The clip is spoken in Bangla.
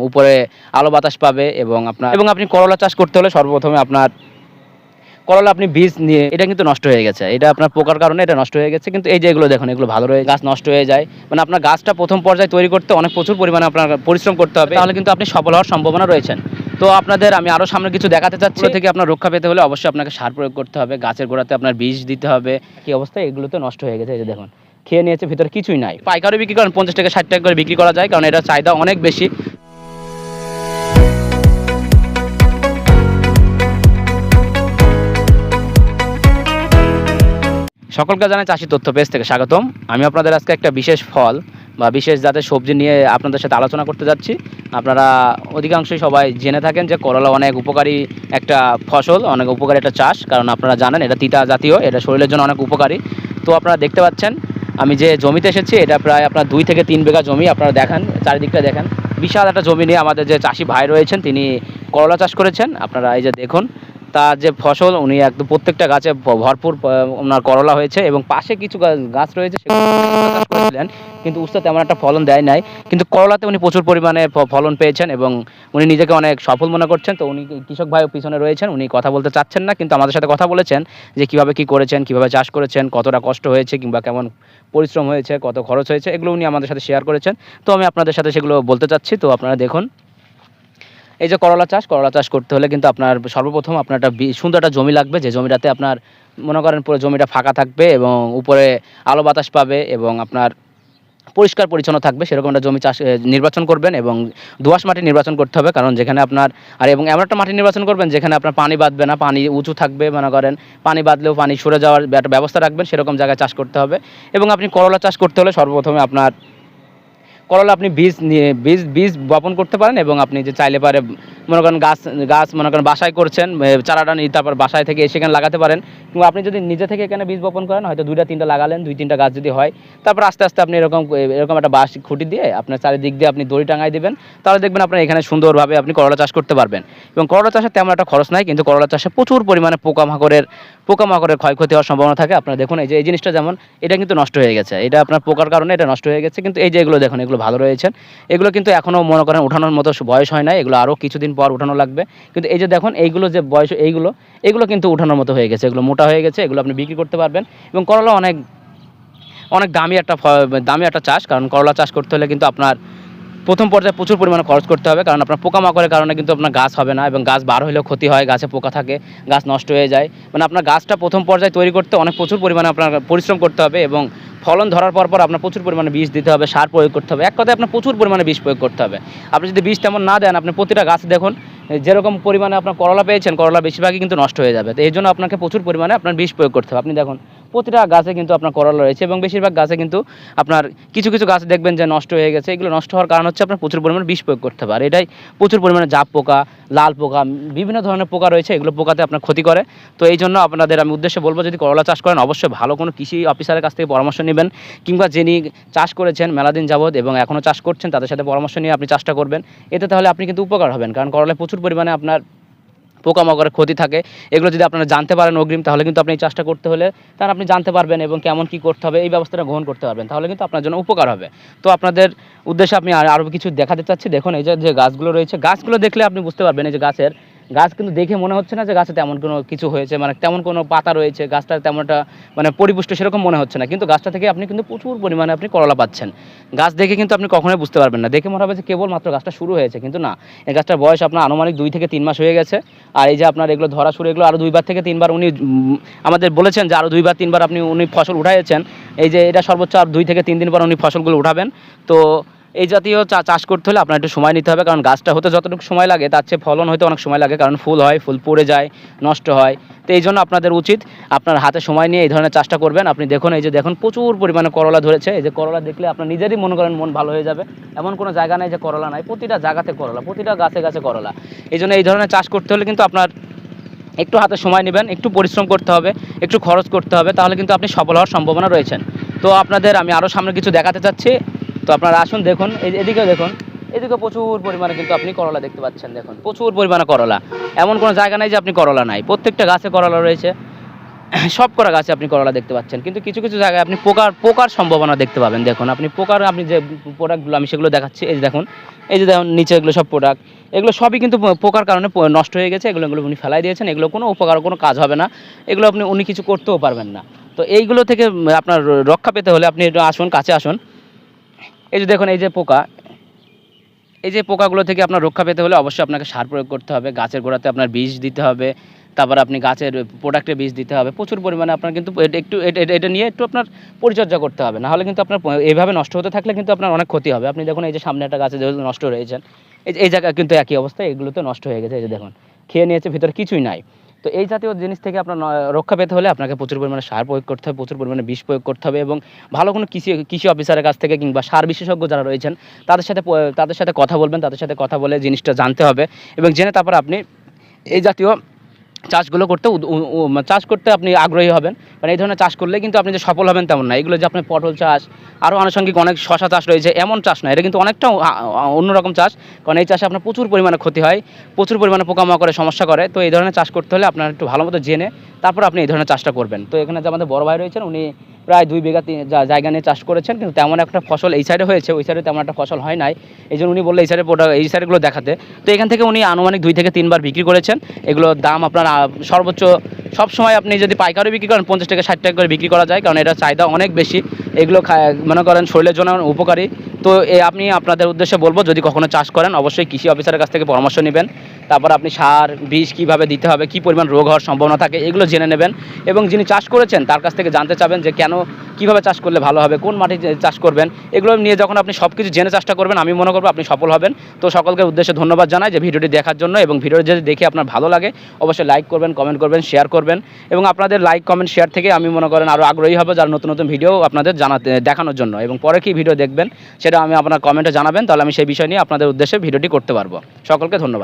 উপরে আলো বাতাস পাবে এবং আপনি করলা চাষ করতে হলে সর্বপ্রথমে আপনার করলা আপনি বীজ নিয়ে এটা কিন্তু নষ্ট হয়ে গেছে, এটা আপনার পোকার কারণে এটা নষ্ট হয়ে গেছে। কিন্তু এই যে এগুলো দেখুন, এগুলো ভালো রয়ে গাছ নষ্ট হয়ে যায়, মানে আপনার গাছটা প্রথম পর্যায়ে তৈরি করতে অনেক প্রচুর পরিমাণে আপনার পরিশ্রম করতে হবে, তাহলে কিন্তু আপনি সফল হওয়ার সম্ভাবনা রয়েছেন। তো আপনাদের আমি আরও সামনে কিছু দেখাতে চাচ্ছি। থেকে আপনার রক্ষা পেতে হলে অবশ্যই আপনাকে সার প্রয়োগ করতে হবে, গাছের গোড়াতে আপনার বীজ দিতে হবে। কি অবস্থায় এগুলো তো নষ্ট হয়ে গেছে, এই যে দেখুন খেয়ে নিয়েছে, ভিতরে কিছুই নাই। পাইকারি বিক্রি করেন 50 টাকা 60 টাকা করে বিক্রি করা যায়, কারণ এটা চাহিদা অনেক বেশি। সকলকে জানাই চাষি তথ্য পেজ থেকে স্বাগতম। আমি আপনাদের আজকে একটা বিশেষ ফল বা বিশেষ জাতের সবজি নিয়ে আপনাদের সাথে আলোচনা করতে যাচ্ছি। আপনারা অধিকাংশই সবাই জেনে থাকেন যে করলা অনেক উপকারী একটা ফসল, অনেক উপকারী একটা চাষ, কারণ আপনারা জানেন এটা তিতা জাতীয়, এটা শরীরের জন্য অনেক উপকারী। তো আপনারা দেখতে পাচ্ছেন আমি যে জমিতে এসেছি, এটা প্রায় আপনার 2 থেকে 3 বিঘা জমি। আপনারা দেখেন চারিদিকটা দেখেন, বিশাল একটা জমি নিয়ে আমাদের যে চাষি ভাই রয়েছেন তিনি করলা চাষ করেছেন। আপনারা এই যে দেখুন তার যে ফসল, উনি একদম প্রত্যেকটা গাছে ভরপুর ওনার করলা হয়েছে এবং পাশে কিছু গাছ রয়েছে সেগুলো চাষ করেছিলেন, কিন্তু উস্তা তেমন একটা ফলন দেয় নাই, কিন্তু করলাতে উনি প্রচুর পরিমাণে ফলন পেয়েছেন এবং উনি নিজেকে অনেক সফল মনে করছেন। তো উনি কৃষক ভাই পিছনে রয়েছেন, উনি কথা বলতে চাচ্ছেন না, কিন্তু আমাদের সাথে কথা বলেছেন যে কীভাবে কী করেছেন, কীভাবে চাষ করেছেন, কতটা কষ্ট হয়েছে কিংবা কেমন পরিশ্রম হয়েছে, কত খরচ হয়েছে, এগুলো উনি আমাদের সাথে শেয়ার করেছেন। তো আমি আপনাদের সাথে সেগুলো বলতে চাচ্ছি। তো আপনারা দেখুন, এই যে করলা চাষ করতে হলে কিন্তু আপনার সর্বপ্রথম আপনার একটা সুন্দর একটা জমি লাগবে, যে জমিটাতে আপনার মনে করেন পুরো জমিটা ফাঁকা থাকবে এবং উপরে আলো বাতাস পাবে এবং আপনার পরিষ্কার পরিচ্ছন্ন থাকবে, সেরকম একটা জমি চাষ নির্বাচন করবেন এবং দোআঁশ মাটি নির্বাচন করতে হবে, কারণ যেখানে আপনার এবং এমন একটা মাটি নির্বাচন করবেন যেখানে আপনার পানি বাঁধবে না, পানি উঁচু থাকবে, মনে করেন পানি বাঁধলেও পানি সরে যাওয়ার একটা ব্যবস্থা রাখবেন, সেরকম জায়গায় চাষ করতে হবে। এবং আপনি করলা চাষ করতে হলে সর্বপ্রথমে আপনার করলা আপনি বীজ নিয়ে বীজ বপন করতে পারেন এবং আপনি যে চাইলে পারে মনে করেন গাছ মনে করেন বাসায় করছেন, চারাটা নিয়ে তারপর বাসায় থেকে সেখানে লাগাতে পারেন, কিংবা আপনি যদি নিজে থেকে এখানে বীজ বপন করেন, হয়তো 2-3টা লাগালেন, 2-3টা গাছ যদি হয়, তারপর আস্তে আস্তে আপনি এরকম একটা বাঁশ খুঁটি দিয়ে আপনার চারিদিক দিয়ে আপনি দড়ি টাঙাই দেবেন, তাহলে দেখবেন আপনার এখানে সুন্দরভাবে আপনি করলা চাষ করতে পারবেন। এবং করলা চাষে তেমন একটা খরচ নাই, কিন্তু করলা চাষে প্রচুর পরিমাণে পোকামাকড়ের ক্ষয়ক্ষতি হওয়ার সম্ভাবনা থাকে। আপনারা দেখুন এই যে এই জিনিসটা, যেমন এটা কিন্তু নষ্ট হয়ে গেছে, এটা আপনার পোকার কারণে এটা নষ্ট হয়ে গেছে, কিন্তু এই যে এগুলো দেখুন, এগুলো ভালো রয়েছেন, এগুলো কিন্তু এখনও মনে করেন উঠানোর মতো বয়স হয় নাই, এগুলো আরও কিছুদিন পর উঠানো লাগবে। কিন্তু এই যে দেখুন এইগুলো যে বয়স, এইগুলো কিন্তু উঠানোর মতো হয়ে গেছে, এগুলো মোটা হয়ে গেছে, এগুলো আপনি বিক্রি করতে পারবেন। এবং করলা অনেক অনেক দামি একটা চাষ, কারণ করলা চাষ করতে হলে কিন্তু আপনার প্রথম পর্যায়ে প্রচুর পরিমাণে খরচ করতে হবে, কারণ আপনার পোকামাকড়ের কারণে কিন্তু আপনার গাছ হবে না এবং গাছ বার হলেও ক্ষতি হয়, গাছে পোকা থাকে, গাছ নষ্ট হয়ে যায়। মানে আপনার গাছটা প্রথম পর্যায়ে তৈরি করতে অনেক প্রচুর পরিমাণে আপনার পরিশ্রম করতে হবে এবং ফলন ধরার পর আপনার প্রচুর পরিমাণে বীজ দিতে হবে, সার প্রয়োগ করতে হবে, এক কথায় আপনার প্রচুর পরিমাণে বীজ প্রয়োগ করতে হবে। আপনি যদি বীজ তেমন না দেন, আপনি প্রতিটা গাছ দেখুন যেরকম পরিমাণে আপনার করলা পেয়েছেন, করলা বেশিরভাগই কিন্তু নষ্ট হয়ে যাবে। তো এই জন্য আপনাকে প্রচুর পরিমাণে আপনার বীজ প্রয়োগ করতে হবে। আপনি দেখুন প্রতিটা গাছে কিন্তু আপনার করলা রয়েছে এবং বেশিরভাগ গাছে কিন্তু আপনার কিছু কিছু গাছ দেখবেন যে নষ্ট হয়ে গেছে। এগুলো নষ্ট হওয়ার কারণ হচ্ছে আপনার প্রচুর পরিমাণে বিষ প্রয়োগ করতে হবে, আর এটাই প্রচুর পরিমাণে জাপ পোকা, লাল পোকা, বিভিন্ন ধরনের পোকা রয়েছে, এগুলো পোকাতে আপনার ক্ষতি করে। তো এই জন্য আপনাদের আমি উদ্দেশ্যে বলবো, যদি করলা চাষ করেন অবশ্যই ভালো কোনো কৃষি অফিসারের কাছ থেকে পরামর্শ নেবেন, কিংবা যিনি চাষ করেছেন মেলাদিন যাবত এবং এখনও চাষ করছেন তাদের সাথে পরামর্শ নিয়ে আপনি চাষটা করবেন। এতে তাহলে আপনি কিন্তু উপকার হবেন, কারণ করলায় প্রচুর পরিমাণে আপনার পোকামাকড়ের ক্ষতি থাকে। এগুলো যদি আপনারা জানতে পারেন অগ্রিম, তাহলে কিন্তু আপনি এই চাষটা করতে হলে তার আপনি জানতে পারবেন এবং কেমন কী করতে হবে এই ব্যবস্থাটা গ্রহণ করতে পারবেন, তাহলে কিন্তু আপনার জন্য উপকার হবে। তো আপনাদের উদ্দেশ্যে আমি আরও কিছু দেখাতে চাচ্ছি। দেখুন এই যে গাছগুলো রয়েছে, গাছগুলো দেখলে আপনি বুঝতে পারবেন এই যে গাছ কিন্তু দেখে মনে হচ্ছে না যে গাছে তেমন কোনো কিছু হয়েছে, মানে তেমন কোনো পাতা রয়েছে, গাছটা তেমন একটা মানে পরিপুষ্ট সেরকম মনে হচ্ছে না, কিন্তু গাছটা থেকে আপনি কিন্তু প্রচুর পরিমাণে আপনি করলা পাচ্ছেন। গাছ দেখে কিন্তু আপনি কখনোই বুঝতে পারবেন না, দেখে মনে হবে যে কেবলমাত্র গাছটা শুরু হয়েছে, কিন্তু না, এই গাছটার বয়স আপনার আনুমানিক 2 থেকে 3 মাস হয়ে গেছে। আর এই যে আপনার এগুলো ধরা শুরু, এগুলো আরও 2বার থেকে 3বার উনি আমাদের বলেছেন যে আরও 2-3বার উনি ফসল উঠাইয়েছেন। এই যে এটা সর্বোচ্চ আর 2 থেকে 3 দিন পর উনি ফসলগুলো উঠাবেন। তো এই জাতীয় চাষ করতে হলে আপনার একটু সময় নিতে হবে, কারণ গাছটা হতে যতটুকু সময় লাগে তার চেয়ে ফলন হতে অনেক সময় লাগে, কারণ ফুল হয়, ফুল পড়ে যায়, নষ্ট হয়। তো এই জন্য আপনাদের উচিত আপনার হাতে সময় নিয়ে এই ধরনের চাষটা করবেন। আপনি দেখুন এই যে দেখুন প্রচুর পরিমাণে করলা ধরেছে, এই যে করলা দেখলে আপনার নিজেরই মনে করেন মন ভালো হয়ে যাবে, এমন কোনো জায়গা নেই যে করলা নাই, প্রতিটা জায়গাতে করলা, প্রতিটা গাছে গাছে করলা। এই জন্য এই ধরনের চাষ করতে হলে কিন্তু আপনার একটু হাতে সময় নেবেন, একটু পরিশ্রম করতে হবে, একটু খরচ করতে হবে, তাহলে কিন্তু আপনি সফল হওয়ার সম্ভাবনা রয়েছেন। তো আপনাদের আমি আরও সামনে কিছু দেখাতে চাচ্ছি। তো আপনারা আসুন, দেখুন এদিকেও দেখুন, এদিকে প্রচুর পরিমাণে কিন্তু আপনি করলা দেখতে পাচ্ছেন। দেখুন প্রচুর পরিমাণে করলা, এমন কোনো জায়গা নেই যে আপনি করলা নাই, প্রত্যেকটা গাছে করলা রয়েছে। সব করা গাছে আপনি করলা দেখতে পাচ্ছেন, কিন্তু কিছু কিছু জায়গায় আপনি পোকার সম্ভাবনা দেখতে পাবেন। দেখুন আপনি আপনি যে প্রোডাক্টগুলো আমি সেগুলো দেখাচ্ছি, এই যে দেখুন, এই যে দেখুন নিচে এগুলো সব প্রোডাক্ট, এগুলো সবই কিন্তু পোকার কারণে নষ্ট হয়ে গেছে। এগুলো এগুলো উনি ফেলাই দিয়েছেন, এগুলো কোনো উপকার কোনো কাজ হবে না, এগুলো উনি কিছু করতেও পারবেন না। তো এইগুলো থেকে আপনার রক্ষা পেতে হলে আপনি একটু আসুন, কাছে আসুন। এই যে দেখুন, এই যে পোকা, এই যে পোকাগুলো থেকে আপনার রক্ষা পেতে হলে অবশ্যই আপনাকে সার প্রয়োগ করতে হবে, গাছের গোড়াতে আপনার বীজ দিতে হবে, তারপর আপনি গাছের প্রোডাক্টে বীজ দিতে হবে প্রচুর পরিমাণে। আপনার কিন্তু এটা নিয়ে একটু আপনার পরিচর্যা করতে হবে, নাহলে কিন্তু আপনার এইভাবে নষ্ট হতে থাকলে কিন্তু আপনার অনেক ক্ষতি হবে। আপনি দেখুন এই যে সামনে একটা গাছে যেগুলো নষ্ট রয়েছেন, এই জায়গায় কিন্তু একই অবস্থা, এগুলোতে নষ্ট হয়ে গেছে। এই যে দেখুন খেয়ে নিয়েছে, ভিতরে কিছুই নাই। তো এই জাতীয় জিনিস থেকে আপনার রক্ষা পেতে হলে আপনাকে প্রচুর পরিমাণে সার প্রয়োগ করতে হবে, প্রচুর পরিমাণে বিষ প্রয়োগ করতে হবে, এবং ভালো কোনো কৃষি অফিসারের কাছ থেকে কিংবা সার বিশেষজ্ঞ যারা রয়েছেন তাদের সাথে কথা বলবেন, তাদের সাথে কথা বলে জিনিসটা জানতে হবে, এবং জেনে তারপর আপনি এই জাতীয় চাষগুলো চাষ করতে আপনি আগ্রহী হবেন। মানে এই ধরনের চাষ করলে কিন্তু আপনি যে সফল হবেন তেমন না। এগুলো যে আপনার পটল চাষ, আরও আনুষঙ্গিক অনেক শশা চাষ রয়েছে, এমন চাষ না, এটা কিন্তু অনেকটা অন্যরকম চাষ। কারণ এই চাষে আপনার প্রচুর পরিমাণে ক্ষতি হয়, প্রচুর পরিমাণে পোকামাকড়ে সমস্যা করে। তো এই ধরনের চাষ করতে হলে আপনার একটু ভালো মতো জেনে তারপর আপনি এই ধরনের চাষটা করবেন। তো এখানে যে আমাদের বড় ভাই রয়েছেন, উনি প্রায় 2 বিঘা জায়গা নিয়ে চাষ করেছেন, কিন্তু তেমন একটা ফসল এই সাইডে হয়েছে, ওই সাইডে তেমন একটা ফসল হয় নাই। এই জন্য উনি বললে এই সাইডগুলো দেখাতে। তো এখান থেকে উনি আনুমানিক 2 থেকে 3 বার বিক্রি করেছেন। এগুলোর দাম আপনার সর্বোচ্চ সবসময় আপনি যদি পাইকারি বিক্রি করেন 50 থেকে 60 টাকা করে বিক্রি করা যায়, কারণ এটার চাহিদা অনেক বেশি। এগুলো মনে করেন শরীরের জন্য উপকারী। তো আপনি আপনাদের উদ্দেশ্যে বলবো, যদি কখনো চাষ করেন অবশ্যই কৃষি অফিসারের কাছ থেকে পরামর্শ নেবেন। তারপর আপনি সার বিষ কীভাবে দিতে হবে, কী পরিমাণ রোগ হওয়ার সম্ভাবনা থাকে, এগুলো জেনে নেবেন। এবং যিনি চাষ করেছেন তার কাছ থেকে জানতে চাবেন যে কীভাবে চাষ করলে ভালো হবে, কোন মাটি চাষ করবেন। এগুলো নিয়ে যখন আপনি সব কিছু জেনে চাষটা করবেন, আমি মনে করবো আপনি সফল হবেন। তো সকলকে উদ্দেশ্যে ধন্যবাদ জানাই যে ভিডিওটি দেখার জন্য, এবং ভিডিওটি যদি দেখে আপনার ভালো লাগে অবশ্যই লাইক করবেন, কমেন্ট করবেন, শেয়ার করবেন। এবং আপনাদের লাইক কমেন্ট শেয়ার থেকে আমি মনে করেন আরও আগ্রহী হবে যারা নতুন নতুন ভিডিও আপনাদের দেখানোর জন্য। এবং পরে কি ভিডিও দেখবেন সেটা আমি আপনার কমেন্টে জানাবেন, তাহলে আমি সেই বিষয় নিয়ে আপনাদের উদ্দেশ্যে ভিডিওটি করতে পারবো। সকলকে ধন্যবাদ।